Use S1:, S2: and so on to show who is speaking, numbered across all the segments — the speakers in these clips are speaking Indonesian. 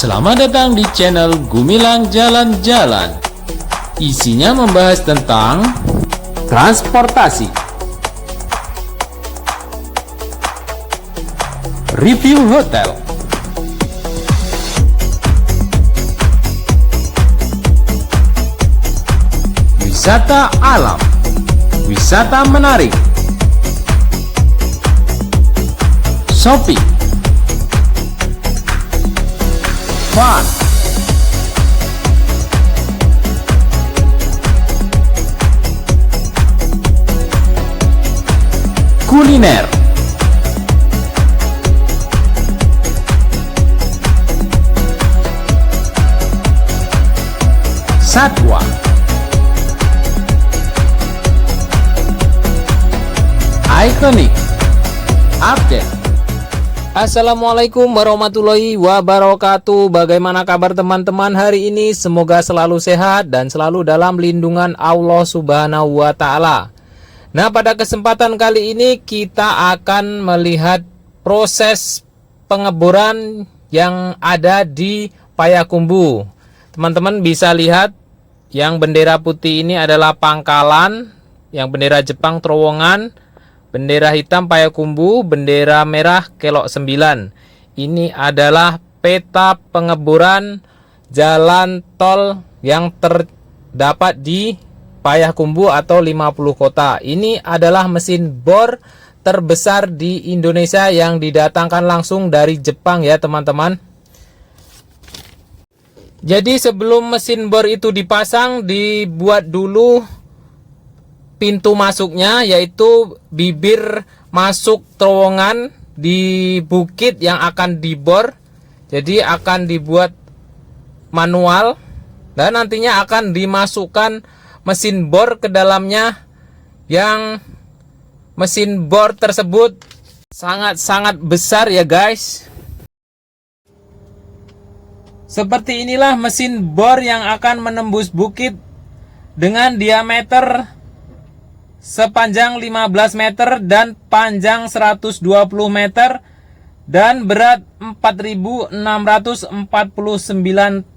S1: Selamat datang di channel Gumilang Jalan-Jalan. Isinya membahas tentang transportasi, review hotel, wisata alam, wisata menarik, shopping, fun, kuliner, satwa, ikonik, update.
S2: Assalamualaikum warahmatullahi wabarakatuh. Bagaimana kabar teman-teman hari ini? Semoga selalu sehat dan selalu dalam lindungan Allah Subhanahu wa Ta'ala. Nah, pada kesempatan kali ini kita akan melihat proses pengeboran yang ada di Payakumbuh. Teman-teman bisa lihat yang bendera putih ini adalah Pangkalan, yang bendera Jepang Terowongan, bendera hitam Payakumbuh, bendera merah Kelok 9. Ini adalah peta pengeboran jalan tol yang terdapat di Payakumbuh atau 50 kota. Ini adalah mesin bor terbesar di Indonesia yang didatangkan langsung dari Jepang ya teman-teman. Jadi sebelum mesin bor itu dipasang, dibuat dulu pintu masuknya, yaitu bibir masuk terowongan di bukit yang akan dibor. Jadi akan dibuat manual dan nantinya akan dimasukkan mesin bor ke dalamnya, yang mesin bor tersebut sangat-sangat besar ya guys. Seperti inilah mesin bor yang akan menembus bukit dengan diameter sepanjang 15 meter dan panjang 120 meter dan berat 4.649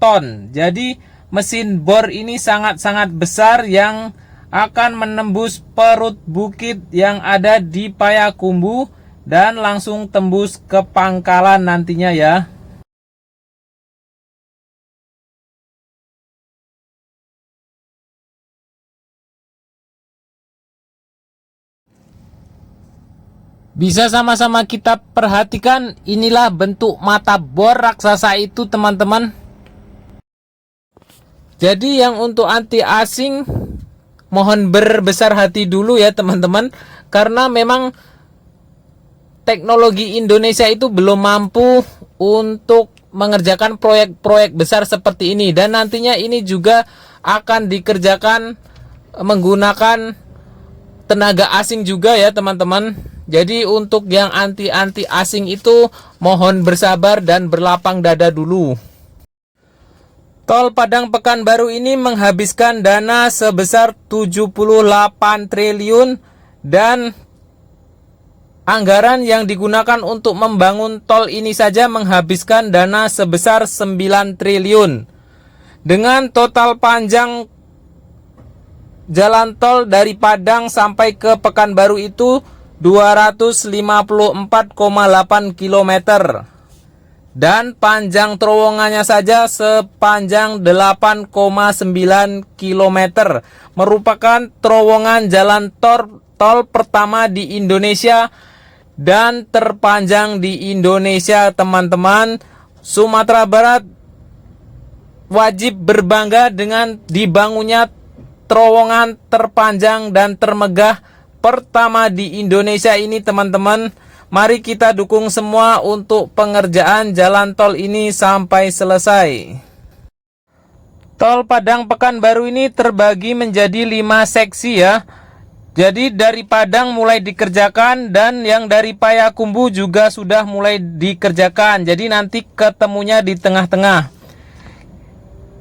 S2: ton. Jadi mesin bor ini sangat-sangat besar yang akan menembus perut bukit yang ada di Payakumbuh dan langsung tembus ke Pangkalan nantinya ya. Bisa sama-sama kita perhatikan, inilah bentuk mata bor raksasa itu teman-teman. Jadi yang untuk anti asing mohon berbesar hati dulu ya teman-teman, karena memang teknologi Indonesia itu belum mampu untuk mengerjakan proyek-proyek besar seperti ini. Dan nantinya ini juga akan dikerjakan menggunakan tenaga asing juga ya teman-teman. Jadi untuk yang anti asing itu mohon bersabar dan berlapang dada dulu. Tol Padang Pekanbaru ini menghabiskan dana sebesar 78 triliun dan anggaran yang digunakan untuk membangun tol ini saja menghabiskan dana sebesar 9 triliun. Dengan total panjang jalan tol dari Padang sampai ke Pekanbaru itu 254,8 km dan panjang terowongannya saja sepanjang 8,9 km, merupakan terowongan jalan tol pertama di Indonesia dan terpanjang di Indonesia teman-teman. Sumatera Barat wajib berbangga dengan dibangunnya terowongan terpanjang dan termegah pertama di Indonesia ini teman-teman. Mari kita dukung semua untuk pengerjaan jalan tol ini sampai selesai. Tol Padang Pekanbaru ini terbagi menjadi 5 seksi ya. Jadi dari Padang mulai dikerjakan dan yang dari Payakumbuh juga sudah mulai dikerjakan. Jadi nanti ketemunya di tengah-tengah.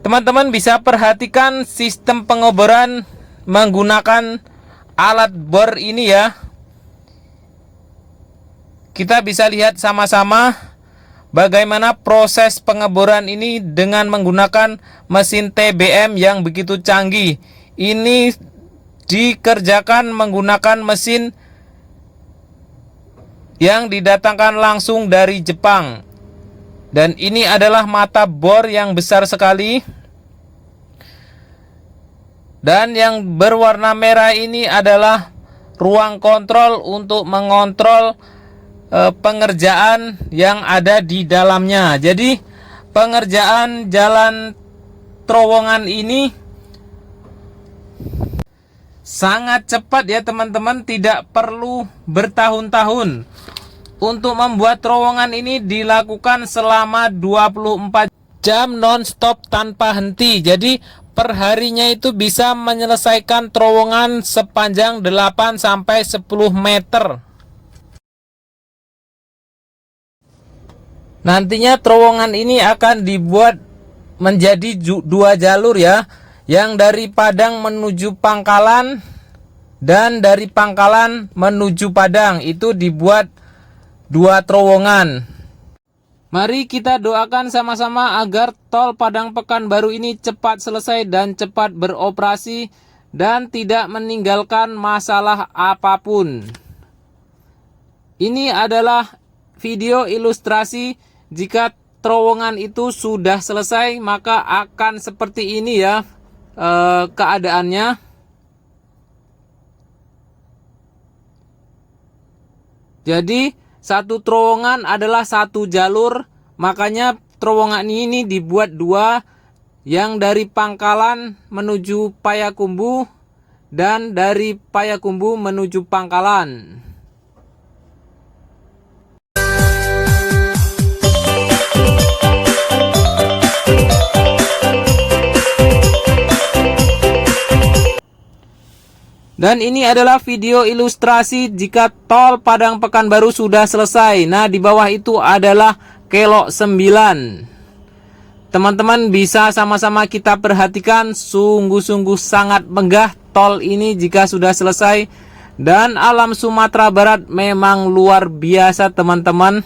S2: Teman-teman bisa perhatikan sistem pengeboran menggunakan alat bor ini ya. Kita bisa lihat sama-sama bagaimana proses pengeboran ini dengan menggunakan mesin TBM yang begitu canggih. Ini dikerjakan menggunakan mesin yang didatangkan langsung dari Jepang. Dan ini adalah mata bor yang besar sekali. Dan yang berwarna merah ini adalah ruang kontrol untuk mengontrol pengerjaan yang ada di dalamnya. Jadi pengerjaan jalan terowongan ini sangat cepat ya teman-teman, tidak perlu bertahun-tahun. Untuk membuat terowongan ini dilakukan selama 24 jam non-stop tanpa henti. Jadi perharinya itu bisa menyelesaikan terowongan sepanjang 8-10 meter. Nantinya terowongan ini akan dibuat menjadi 2 jalur ya. Yang dari Padang menuju Pangkalan dan dari Pangkalan menuju Padang. Itu dibuat 2 terowongan. Mari kita doakan sama-sama agar tol Padang Pekanbaru ini cepat selesai dan cepat beroperasi dan tidak meninggalkan masalah apapun. Ini adalah video ilustrasi jika terowongan itu sudah selesai, maka akan seperti ini ya keadaannya. Jadi satu terowongan adalah 1 jalur, makanya terowongan ini dibuat 2, yang dari Pangkalan menuju Payakumbuh dan dari Payakumbuh menuju Pangkalan. Dan ini adalah video ilustrasi jika tol Padang Pekanbaru sudah selesai. Nah, di bawah itu adalah kelok 9. Teman-teman bisa sama-sama kita perhatikan, sungguh-sungguh sangat megah tol ini jika sudah selesai. Dan alam Sumatera Barat memang luar biasa teman-teman.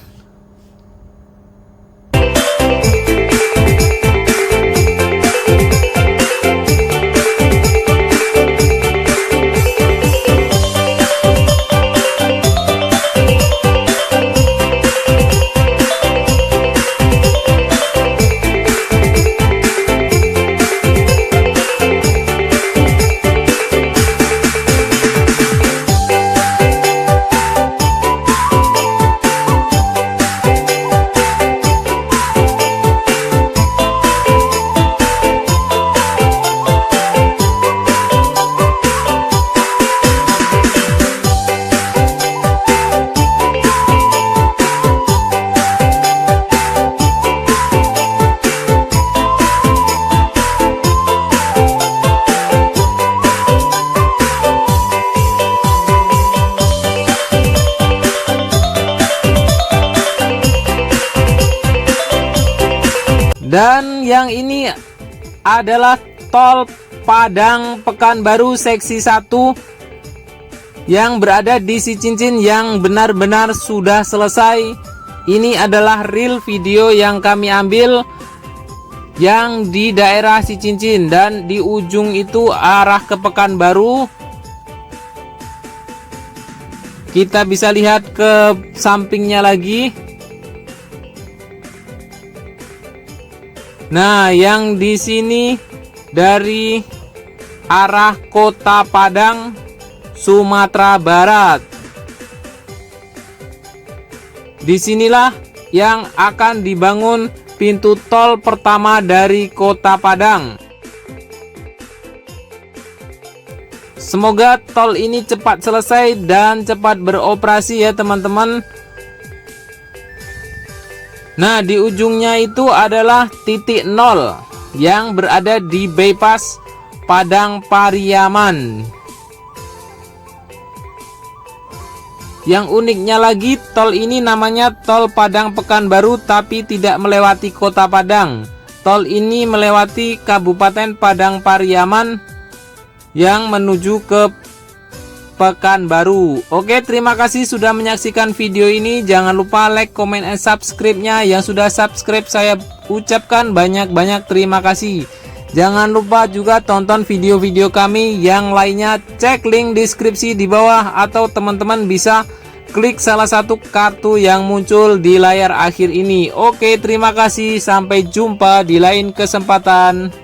S2: Dan yang ini adalah tol Padang Pekanbaru seksi 1 yang berada di Cicincin yang benar-benar sudah selesai. Ini adalah real video yang kami ambil yang di daerah Cicincin, dan di ujung itu arah ke Pekanbaru. Kita bisa lihat ke sampingnya lagi. Nah, yang di sini dari arah Kota Padang, Sumatera Barat. Disinilah yang akan dibangun pintu tol pertama dari Kota Padang. Semoga tol ini cepat selesai dan cepat beroperasi ya teman-teman. Nah, di ujungnya itu adalah titik 0 yang berada di bypass Padang Pariaman. Yang uniknya lagi, tol ini namanya tol Padang Pekanbaru tapi tidak melewati Kota Padang. Tol ini melewati Kabupaten Padang Pariaman yang menuju ke Pekanbaru. Oke, terima kasih sudah menyaksikan video ini. Jangan lupa like, comment, and subscribe-nya. Yang sudah subscribe saya ucapkan banyak-banyak terima kasih. Jangan lupa juga tonton video-video kami yang lainnya. Cek link deskripsi di bawah atau teman-teman bisa klik salah satu kartu yang muncul di layar akhir ini. Oke, terima kasih. Sampai jumpa di lain kesempatan.